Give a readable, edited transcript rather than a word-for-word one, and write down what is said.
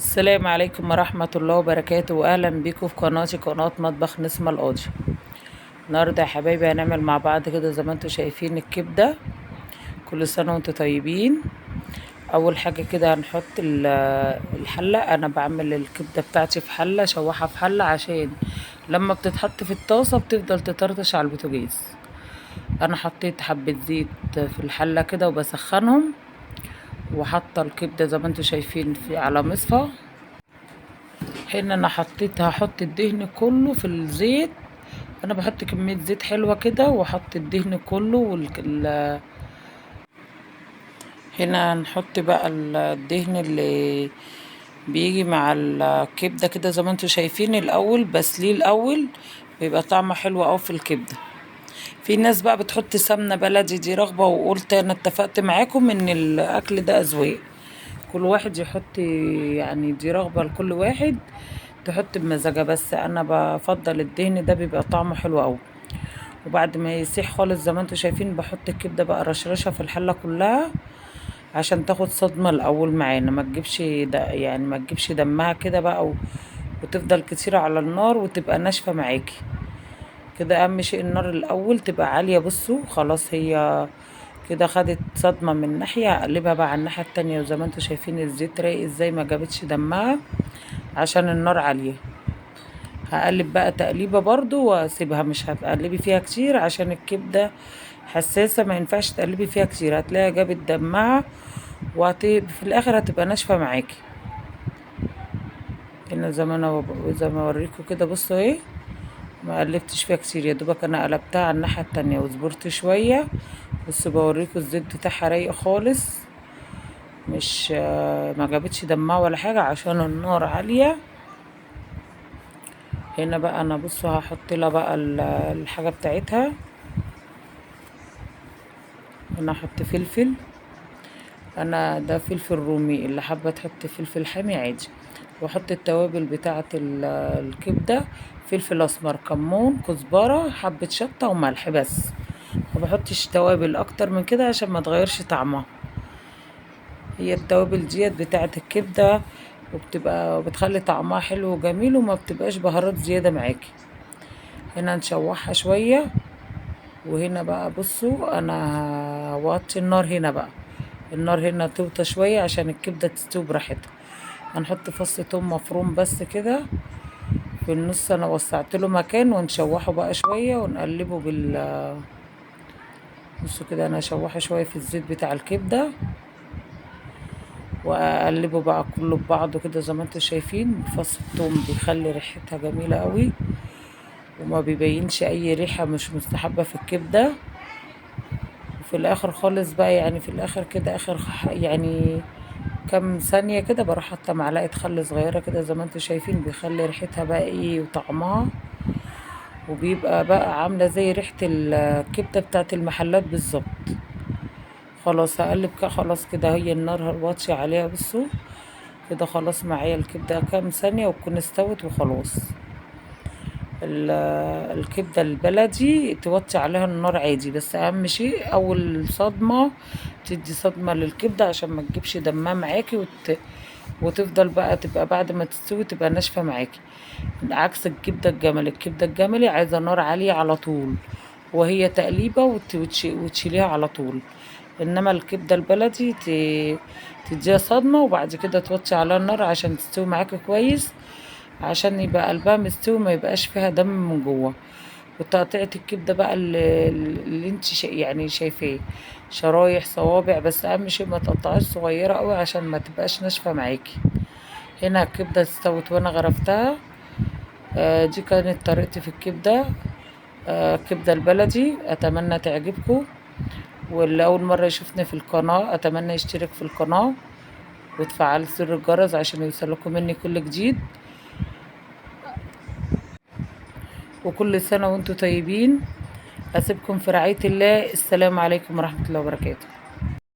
السلام عليكم ورحمة الله وبركاته، وأهلا بيكم في قناتي، قناة مطبخ نسمة القاضي. النهاردة يا حبايبي هنعمل مع بعض كده زي ما انتوا شايفين الكبدة. كل سنة وانتوا طيبين. أول حاجة كده هنحط الحلة. أنا بعمل الكبدة بتاعتي في حلة، شوحها في حلة عشان لما بتتحط في الطاسة بتفضل تطرطش على البوتاجاز. أنا حطيت حبة زيت في الحلة كده وبسخنهم، وحاطة الكبدة زي ما انتوا شايفين على مصفى. هنا انا هحط الدهن كله في الزيت. انا بحط كمية زيت حلوة كده واحط الدهن كله هنا هنحط بقى الدهن اللي بيجي مع الكبدة كده زي ما انتوا شايفين. الاول بسليه الاول بيبقى طعمه حلو اوي في الكبدة. في ناس بقى بتحط سمنة بلدي، دي رغبة، وقلت انا اتفقت معاكم ان الاكل ده اذواق، كل واحد يحط، يعني دي رغبة لكل واحد، تحط بمزاجها. بس انا بفضل الدهن ده بيبقى طعمه حلو قوي. وبعد ما يسيح خالص زي ما انتوا شايفين بحط الكبده بقى رشرشها في الحله كلها عشان تاخد صدمه الاول معانا، ما تجيبش يعني ما تجيبش دمها كده بقى وتفضل كتير على النار وتبقى ناشفه معاكي كده. اهم شيء النار الاول تبقى عاليه. بصوا خلاص هي كده خدت صدمه من ناحيه، هقلبها بقى على الناحيه التانية. وزي ما انتوا شايفين الزيت رايق ازاي، ما جابتش دمها عشان النار عاليه. هقلب بقى تقليبه برضو واسيبها، مش هتقلبي فيها كتير عشان الكبده حساسه، ما ينفعش تقلبي فيها كتير، هتلاقيها جابت دمها في الاخر هتبقى ناشفه معاكي. هنا زي ما اوريكم كده. بصوا ايه، ما قلبتش فيها كتير، يا دوبك انا قلبتها على الناحيه التانية وصبرت شويه. بصوا بوريكم الزيت بتاعها رايق خالص، مش ما جابتش دمها ولا حاجه عشان النار عاليه. هنا بقى انا بصوا هحط لها بقى الحاجه بتاعتها. انا هحط فلفل، انا ده فلفل رومي، اللي حابه تحط فلفل حامي عادي. واحط التوابل بتاعه الكبده، فلفل اسمر، كمون، كزبره، حبه شطه وملح بس. ما بحطش توابل اكتر من كده عشان ما تغيرش طعمها. هي التوابل ديت بتاعه الكبده وبتبقى بتخلي طعمها حلو وجميل وما بتبقاش بهارات زياده معاكي. هنا نشوحها شويه. وهنا بقى بصوا انا هوطي النار. هنا بقى النار هنا توطى شويه عشان الكبده تستوي براحتها. هنحط فص توم مفروم بس كده في النص، انا وسعت له مكان، ونشوحه بقى شويه ونقلبه بصوا كده انا اشوحه شويه في الزيت بتاع الكبده واقلبه بقى كله ببعضه كده زي ما انتم شايفين. فص الثوم بيخلي ريحتها جميله قوي وما بيبينش اي ريحه مش مستحبه في الكبده. وفي الاخر خالص بقى، يعني في الاخر كده اخر يعني كام ثانيه كده بروح حاطه معلقه خل صغيره كده زي ما انتم شايفين، بيخلي ريحتها بقى ايه وطعمها، وبيبقى بقى عامله زي ريحه الكبده بتاعت المحلات بالظبط. خلاص هقلب كده، خلاص كده هي النار هنوطي عليها. بصوا كده خلاص معايا الكبده كام ثانيه وتكون استوت وخلاص. الكبده البلدي توطي عليها النار عادي، بس اهم شيء اول صدمه تدي صدمه للكبده عشان ما تجيبش دمها معاكي وتفضل بقى تبقى بعد ما تستوي تبقى ناشفه معاكي. عكس الكبده الجملي، الكبده الجملي عايزه نار عاليه على طول وهي تقليبه وتشيليها على طول. انما الكبده البلدي تديها صدمه وبعد كده توطي عليها النار عشان تستوي معاكي كويس، عشان يبقى قلبها مستوي ما يبقاش فيها دم من جوه. وتقطيعة الكبده بقى اللي انت يعني شايفاه شرايح صوابع، بس اهم شيء ما تقطعهاش صغيره قوي عشان ما تبقاش ناشفه معاكي. هنا الكبده استوت وانا غرفتها. دي كانت طريقتي في الكبده، الكبده البلدي. اتمنى تعجبكم، واللي اول مره يشوفني في القناه اتمنى يشترك في القناه وتفعل زر الجرس عشان يوصلكم مني كل جديد. وكل سنه وانتم طيبين. اسيبكم في رعايه الله. السلام عليكم ورحمه الله وبركاته.